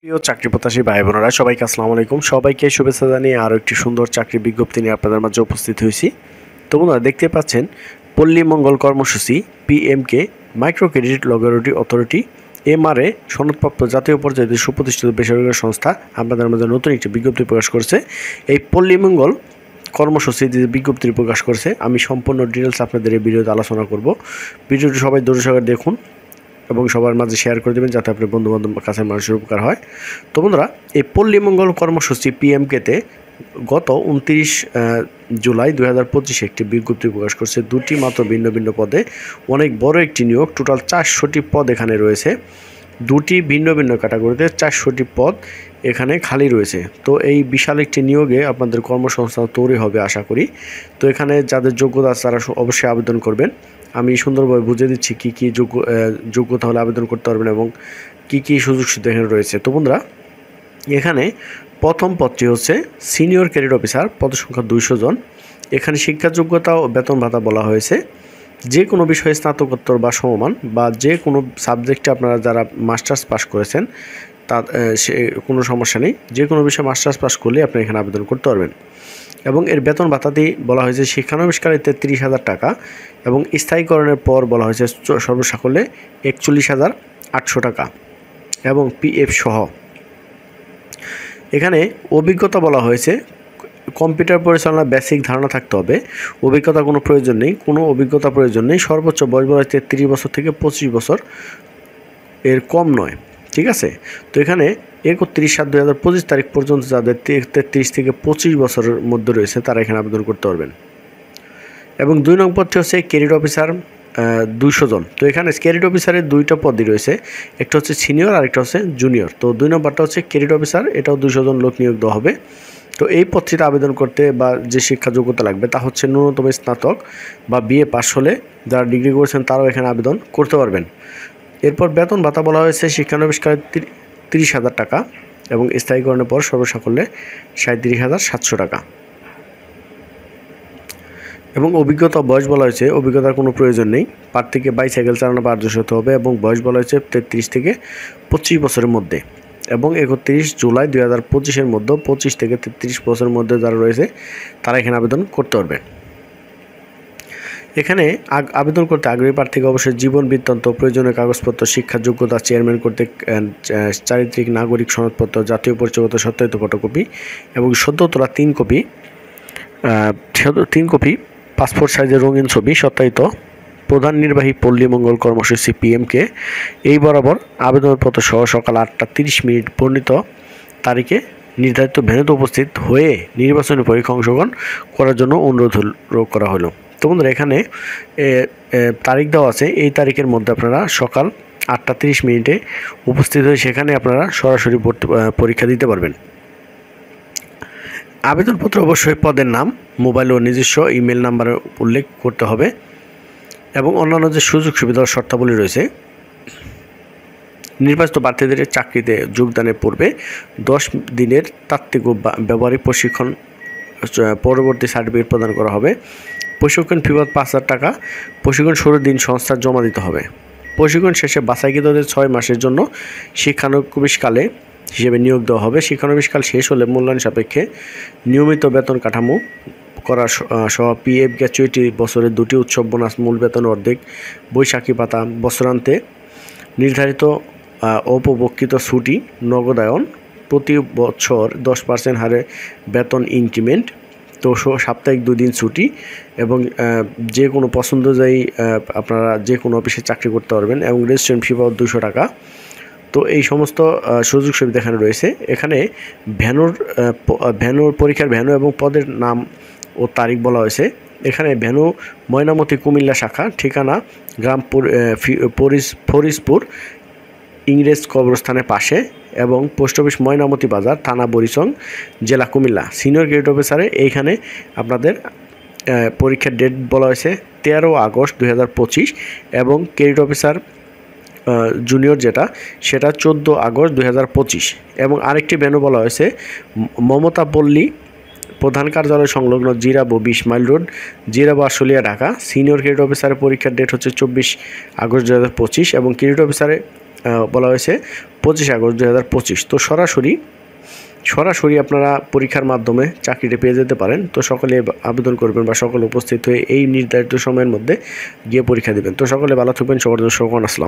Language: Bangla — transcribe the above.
প্রিয় চাকরি প্রত্যাশী ভাই বোনেরা সবাইকে আসসালামু আলাইকুম। সবাইকে শুভেচ্ছা জানিয়ে আরও একটি সুন্দর চাকরি বিজ্ঞপ্তি নিয়ে আপনাদের মাঝে উপস্থিত হয়েছি। তো বন্ধুরা দেখতে পাচ্ছেন Palli Mangal Karmasuchi PMK micro credit regulatory authority MRA সনদপ্রাপ্ত জাতীয় পর্যায়ে সুপ্রতিষ্ঠিত বেসরকারি সংস্থা আপনাদের মাঝে নতুন একটি বিজ্ঞপ্তি প্রকাশ করছে। এই পল্লী মঙ্গল কর্মসূচি যে বিজ্ঞপ্তি প্রকাশ করছে আমি সম্পূর্ণ ডিটেলস আপনাদের এই ভিডিওতে আলোচনা করব। ভিডিওটি সবাই ধৈর্য সহকারে দেখুন এবং সবার মাঝে শেয়ার করে দেবেন যাতে আপনার বন্ধুবান্ধব কাছের মানুষের উপকার হয়। তো বন্ধুরা এই পল্লী মঙ্গল কর্মসূচি পিএমকেতে গত 29 জুলাই 2025 একটি বিজ্ঞপ্তি প্রকাশ করছে। দুটি মাত্র ভিন্ন ভিন্ন পদে, অনেক বড় একটি নিয়োগ। টোটাল 400টি পদ এখানে রয়েছে। দুটি ভিন্ন ভিন্ন ক্যাটাগরিতে 400টি পদ এখানে খালি রয়েছে। তো এই বিশাল একটি নিয়োগে আপনাদের কর্মসংস্থান তৈরি হবে আশা করি। তো এখানে যাদের যোগ্যতা আছে তারা অবশ্যই আবেদন করবেন। আমি সুন্দরভাবে বুঝিয়ে দিচ্ছি কী কী যোগ্যতা হলে আবেদন করতে পারবেন এবং কী কী সুযোগ সুবিধা এখানে রয়েছে। তো বন্ধুরা এখানে প্রথম পদটি হচ্ছে সিনিয়র ক্রেডিট অফিসার, পদসংখ্যা 200 জন। এখানে শিক্ষা যোগ্যতা ও বেতন ভাতা বলা হয়েছে যে কোনো বিষয়ে স্নাতকোত্তর বা সমমান বা যে কোনো সাবজেক্টে আপনারা যারা মাস্টার্স পাস করেছেন তা সে কোনো সমস্যা নেই, যে কোনো বিষয়ে মাস্টার্স পাস করলে আপনি এখানে আবেদন করতে পারবেন। এবং এর বেতন ভাতাটি বলা হয়েছে শিক্ষানবিশকালে 33,000 টাকা এবং স্থায়ীকরণের পর বলা হয়েছে সর্বসাকল্যে 41,800 টাকা এবং পিএফ সহ। এখানে অভিজ্ঞতা বলা হয়েছে কম্পিউটার পরিচালনার বেসিক ধারণা থাকতে হবে। অভিজ্ঞতা কোনো প্রয়োজন নেই, কোনো অভিজ্ঞতা প্রয়োজন নেই। সর্বোচ্চ বয়স বলা হয়েছে 30 বছর থেকে 25 বছর, এর কম নয়। ঠিক আছে। তো এখানে 31/7/2025 তারিখ পর্যন্ত যাদের 33 থেকে 25 বছরের মধ্যে রয়েছে তারা এখানে আবেদন করতে পারবেন। এবং 2 নং পদটি হচ্ছে ক্রেডিট অফিসার, 200 জন। তো এখানে ক্রেডিট অফিসারের দুইটা পদই রয়েছে, একটা হচ্ছে সিনিয়র আর একটা হচ্ছে জুনিয়র। তো 2 নম্বরটা হচ্ছে ক্রেডিট অফিসার, এটাও 200 জন লোক নিয়োগ দেওয়া হবে। তো এই পদটিতে আবেদন করতে বা যে শিক্ষা যোগ্যতা লাগবে তা হচ্ছে ন্যূনতম স্নাতক বা বিএ পাস হলে, যারা ডিগ্রি করেছেন তারাও এখানে আবেদন করতে পারবেন। এরপর বেতন ভাতা বলা হয়েছে শিক্ষানবিশকালে 30,000 টাকা এবং স্থায়ীকরণের পর সর্বসাকল্যে 37,700 টাকা। এবং অভিজ্ঞতা বয়স বলা হয়েছে অভিজ্ঞতার কোনো প্রয়োজন নেই। প্রার্থীকে বাইসাইকেল চালানো পারদর্শী হতে হবে এবং বয়স বলা হয়েছে 33 থেকে 25 বছরের মধ্যে। এবং 31 জুলাই 2025 মধ্যে 25 থেকে 33 বছরের মধ্যে যারা রয়েছে তারা এখানে আবেদন করতে পারবে। এখানে আবেদন করতে আগ্রহী প্রার্থীকে অবশ্যই জীবন বৃত্তান্ত, প্রয়োজনীয় কাগজপত্র, শিক্ষা যোগ্যতা, চেয়ারম্যান কর্তৃক চারিত্রিক নাগরিক সনদপত্র, জাতীয় পরিচয়পত্র সত্যায়িত ফটোকপি এবং সদ্য তোলা 3 কপি পাসপোর্ট সাইজের রঙিন ছবি সত্যায়িত প্রধান নির্বাহী পল্লী মঙ্গল কর্মসূচি পিএমকে এই বরাবর আবেদনপত্র সহ সকাল 8:30 বর্ণিত তারিখে নির্ধারিত ভেন্যুতে উপস্থিত হয়ে নির্বাচনী পরীক্ষা অংশগ্রহণ করার জন্য অনুরোধ করা হলো। তো বন্ধুরা এখানে তারিখ দেওয়া আছে, এই তারিখের মধ্যে আপনারা সকাল 8:30 উপস্থিত হয়ে সেখানে আপনারা সরাসরি পরীক্ষা দিতে পারবেন। আবেদনপত্র অবশ্যই পদের নাম, মোবাইল ও নিজস্ব ইমেল নাম্বার উল্লেখ করতে হবে এবং অন্যান্য যে সুযোগ সুবিধা ও শর্তাবলী রয়েছে। নির্বাচিত প্রার্থীদের চাকরিতে যোগদানের পূর্বে 10 দিনের তাত্ত্বিক ও ব্যবহারিক প্রশিক্ষণ পরবর্তী সার্টিফিকেট প্রদান করা হবে। প্রশিক্ষণ ফি 5,000 টাকা। প্রশিক্ষণ শুরুর দিন সংস্থার জমা দিতে হবে। প্রশিক্ষণ শেষে বাছাইকৃতদের 6 মাসের জন্য শিক্ষানবিশকালে হিসেবে নিয়োগ দেওয়া হবে। শিক্ষানবিশকাল শেষ হলে মূল্যায়ন সাপেক্ষে নিয়মিত বেতন কাঠামো করা সহ পিএফ গ্র্যাচুইটি, বছরের 2টি উৎসব বোনাস, মূল বেতন অর্ধেক, বৈশাখী ভাতা, বছরান্তে নির্ধারিত অপভোক্ত ছুটি, নগদায়ন, প্রতি বছর 10% হারে বেতন ইনক্রিমেন্ট, তো সাপ্তাহিক 2 দিন ছুটি এবং যে কোনো পছন্দ অনুযায়ী আপনারা যে কোনো অফিসে চাকরি করতে পারবেন এবং রেজিস্ট্রেশন ফি 200 টাকা। তো এই সমস্ত সুযোগ সুবিধা এখানে রয়েছে। এখানে ভ্যানুর পরীক্ষার ভ্যানু এবং পদের নাম ও তারিখ বলা হয়েছে। এখানে ভ্যানু ময়নামতি কুমিল্লা শাখা, ঠিকানা গ্রাম ফরিদপুর ইংরেজ কবরস্থানের পাশে এবং পোস্ট অফিস ময়নামতি বাজার, থানা বরিশং, জেলা কুমিল্লা। সিনিয়র গ্রেড অফিসারে এইখানে আপনাদের পরীক্ষার ডেট বলা হয়েছে 13 আগস্ট 2025 এবং ক্রেডিট অফিসার জুনিয়র যেটা সেটা 14 আগস্ট 2025 এবং আরেকটি ভেন্যু বলা হয়েছে মমতা পল্লী প্রধান কার্যালয় সংলগ্ন Zirabo 20 mile road, Zirabo Ashulia, Dhaka. Senior credit অফিসারের পরীক্ষার ডেট হচ্ছে 24 আগস্ট 2025 এবং ক্রেডিট অফিসারের বলা হয়েছে 25 আগস্ট 2025। তো সরাসরি আপনারা পরীক্ষার মাধ্যমে চাকরিটা পেয়ে যেতে পারেন। তো সকলে আবেদন করবেন বা সকলে উপস্থিত হয়ে এই নির্ধারিত সময়ের মধ্যে গিয়ে পরীক্ষা দেবেন। তো সকলে ভালো থাকবেন, সবার জন্য শুভকামনা। আসসালাম।